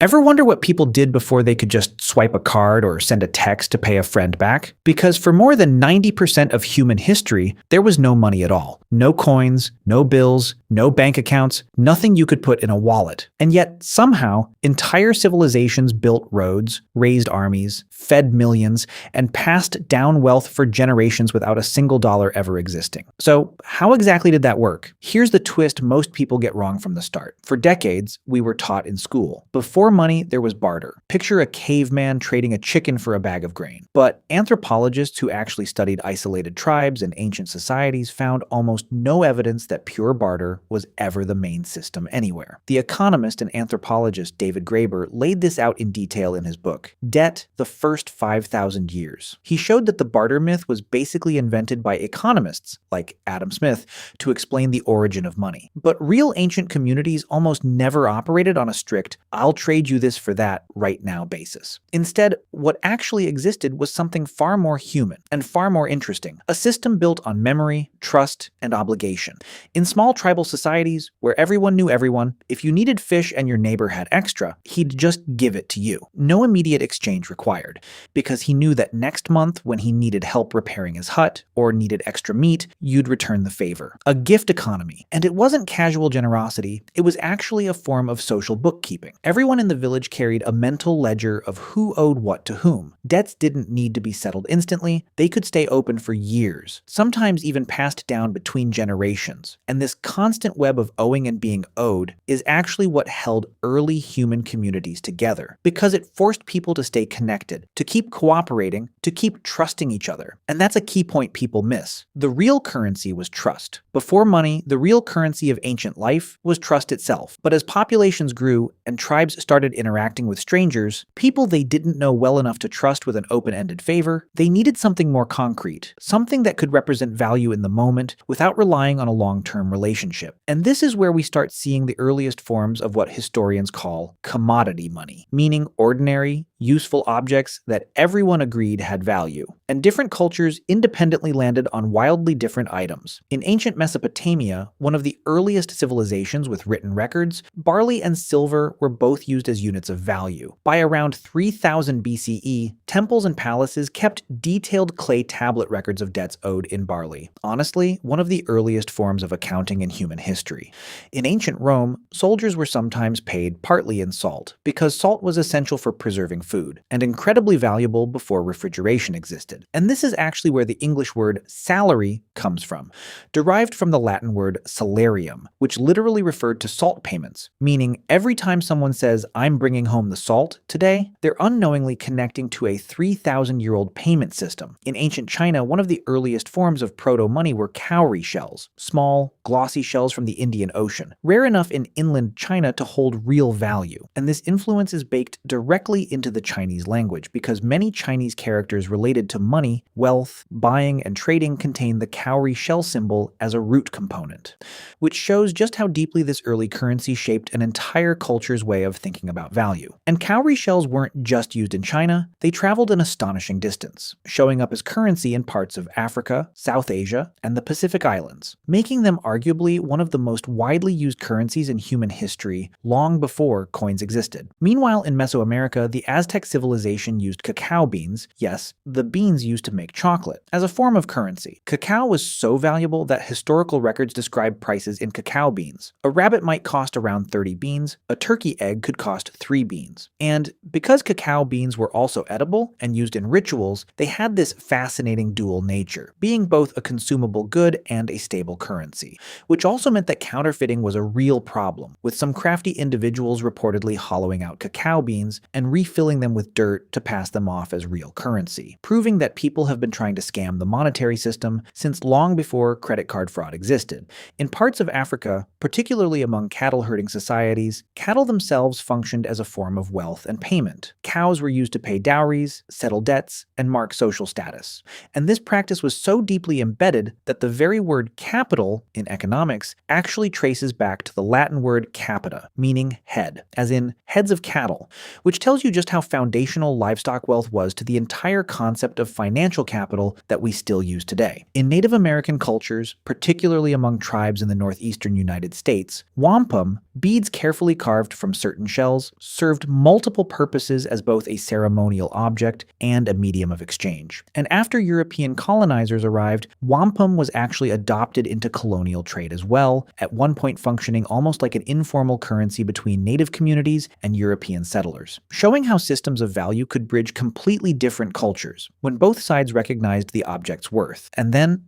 Ever wonder what people did before they could just swipe a card or send a text to pay a friend back? Because for more than 90% of human history, there was no money at all. No coins, no bills, no bank accounts, nothing you could put in a wallet. And yet, somehow, entire civilizations built roads, raised armies, fed millions, and passed down wealth for generations without a single dollar ever existing. So, how exactly did that work? Here's the twist most people get wrong from the start. For decades, we were taught in school. Before money, there was barter. Picture a caveman trading a chicken for a bag of grain. But anthropologists who actually studied isolated tribes and ancient societies found almost no evidence that pure barter was ever the main system anywhere. The economist and anthropologist David Graeber laid this out in detail in his book, Debt, the First 5,000 Years. He showed that the barter myth was basically invented by economists, like Adam Smith, to explain the origin of money. But real ancient communities almost never operated on a strict, I'll trade you this for that right now basis. Instead, what actually existed was something far more human and far more interesting, a system built on memory, trust, and obligation. In small tribal societies, where everyone knew everyone, if you needed fish and your neighbor had extra, he'd just give it to you. No immediate exchange required, because he knew that next month when he needed help repairing his hut or needed extra meat, you'd return the favor. A gift economy. And it wasn't casual generosity, it was actually a form of social bookkeeping. Everyone in the village carried a mental ledger of who owed what to whom. Debts didn't need to be settled instantly, they could stay open for years, sometimes even passed down between generations. And this constant web of owing and being owed is actually what held early human communities together, because it forced people to stay connected, to keep cooperating, to keep trusting each other. And that's a key point people miss. The real currency was trust. Before money, the real currency of ancient life was trust itself. But as populations grew and tribes started interacting with strangers, people they didn't know well enough to trust with an open-ended favor, they needed something more concrete, something that could represent value in the moment without relying on a long-term relationship. And this is where we start seeing the earliest forms of what historians call commodity money, meaning ordinary, useful objects that everyone agreed had value. And different cultures independently landed on wildly different items. In ancient Mesopotamia, one of the earliest civilizations with written records, barley and silver were both used as units of value. By around 3000 BCE, temples and palaces kept detailed clay tablet records of debts owed in barley. Honestly, one of the earliest forms of accounting in human history. In ancient Rome, soldiers were sometimes paid partly in salt, because salt was essential for preserving food, and incredibly valuable before refrigeration existed. And this is actually where the English word salary comes from, derived from the Latin word salarium, which literally referred to salt payments, meaning every time someone says, "I'm bringing home the salt today," they're unknowingly connecting to a 3,000-year-old payment system. In ancient China, one of the earliest forms of proto-money were cowrie shells, small, glossy shells from the Indian Ocean, rare enough in inland China to hold real value. And this influence is baked directly into the Chinese language, because many Chinese characters related to money, wealth, buying, and trading contain the cowrie shell symbol as a root component, which shows just how deeply this early currency shaped an entire culture's way of thinking about value. And cowrie shells weren't just used in China, they traveled an astonishing distance, showing up as currency in parts of Africa, South Asia, and the Pacific Islands, making them arguably one of the most widely used currencies in human history long before coins existed. Meanwhile, in Mesoamerica, the Aztec civilization used cacao beans, yes, the beans used to make chocolate, as a form of currency. Cacao was so valuable that historical records describe prices in cacao beans. A rabbit might cost around 30 beans, a turkey egg could cost 3 beans. And because cacao beans were also edible and used in rituals, they had this fascinating dual nature, being both a consumable good and a stable currency, which also meant that counterfeiting was a real problem, with some crafty individuals reportedly hollowing out cacao beans and refilling them with dirt to pass them off as real currency, proving that people have been trying to scam the monetary system since long before credit card fraud existed. In parts of Africa, particularly among cattle-herding societies, cattle themselves functioned as a form of wealth and payment. Cows were used to pay dowries, settle debts, and mark social status. And this practice was so deeply embedded that the very word capital in economics actually traces back to the Latin word capita, meaning head, as in heads of cattle, which tells you just how foundational livestock wealth was to the entire concept of financial capital that we still use today. In Native American cultures, particularly among tribes in the northeastern United States, wampum, Beads carefully carved from certain shells served multiple purposes as both a ceremonial object and a medium of exchange. And after European colonizers arrived, wampum was actually adopted into colonial trade as well, at one point functioning almost like an informal currency between native communities and European settlers, showing how systems of value could bridge completely different cultures when both sides recognized the object's worth. And then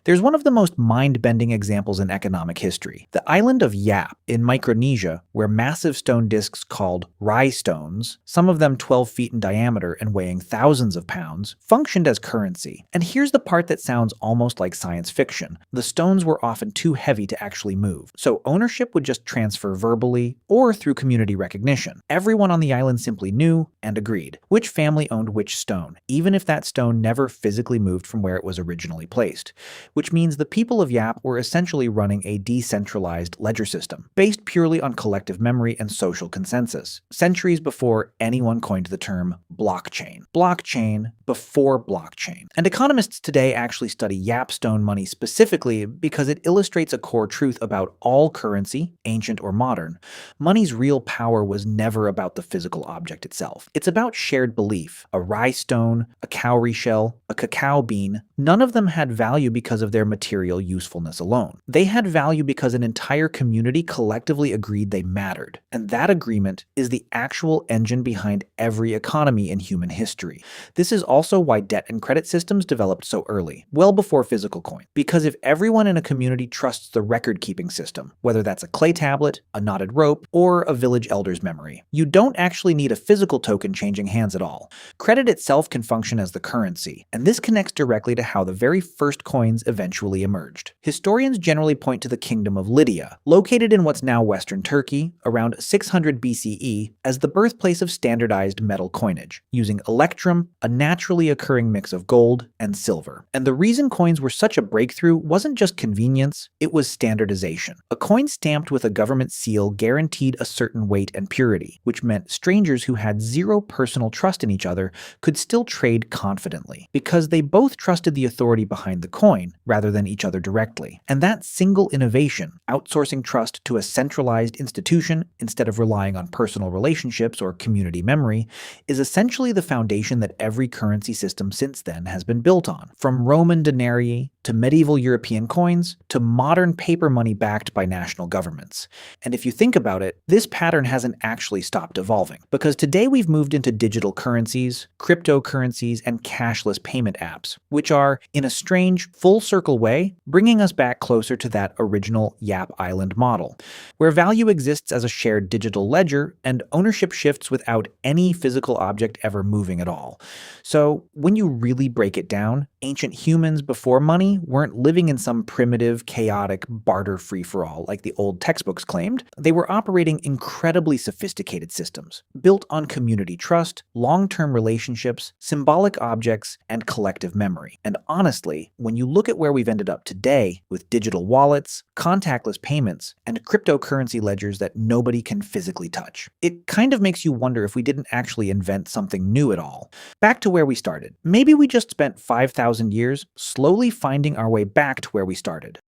there's one of the most mind-bending examples in economic history. The island of Yap in Micronesia, where massive stone discs called rye stones, some of them 12 feet in diameter and weighing thousands of pounds, functioned as currency. And here's the part that sounds almost like science fiction. The stones were often too heavy to actually move, so ownership would just transfer verbally or through community recognition. Everyone on the island simply knew and agreed which family owned which stone, even if that stone never physically moved from where it was originally placed. Which means the people of Yap were essentially running a decentralized ledger system, based purely on collective memory and social consensus, centuries before anyone coined the term blockchain. Blockchain before blockchain. And economists today actually study Yap stone money specifically because it illustrates a core truth about all currency, ancient or modern. Money's real power was never about the physical object itself. It's about shared belief. A rye stone, a cowrie shell, a cacao bean, none of them had value because of their material usefulness alone. They had value because an entire community collectively agreed they mattered. And that agreement is the actual engine behind every economy in human history. This is also why debt and credit systems developed so early, well before physical coin. Because if everyone in a community trusts the record-keeping system, whether that's a clay tablet, a knotted rope, or a village elder's memory, you don't actually need a physical token changing hands at all. Credit itself can function as the currency, and this connects directly to how the very first coins eventually emerged. Historians generally point to the kingdom of Lydia, located in what's now Western Turkey, around 600 BCE, as the birthplace of standardized metal coinage, using electrum, a naturally occurring mix of gold and silver. And the reason coins were such a breakthrough wasn't just convenience, it was standardization. A coin stamped with a government seal guaranteed a certain weight and purity, which meant strangers who had zero personal trust in each other could still trade confidently, because they both trusted the authority behind the coin rather than each other directly. And that single innovation, outsourcing trust to a centralized institution instead of relying on personal relationships or community memory, is essentially the foundation that every currency system since then has been built on. From Roman denarii to medieval European coins to modern paper money backed by national governments. And if you think about it, this pattern hasn't actually stopped evolving, because today we've moved into digital currencies, cryptocurrencies, and cashless payment apps, which are, in a strange, full-circle way, bringing us back closer to that original Yap Island model, where value exists as a shared digital ledger and ownership shifts without any physical object ever moving at all. So, when you really break it down, ancient humans before money weren't living in some primitive, chaotic barter free-for-all like the old textbooks claimed. They were operating incredibly sophisticated systems, built on community trust, long-term relationships, symbolic objects, and collective memory. And honestly, when you look at where we've ended up today, with digital wallets, contactless payments, and cryptocurrency ledgers that nobody can physically touch, it kind of makes you wonder if we didn't actually invent something new at all. Back to where we started. Maybe we just spent 5,000 years slowly finding our way back to where we started.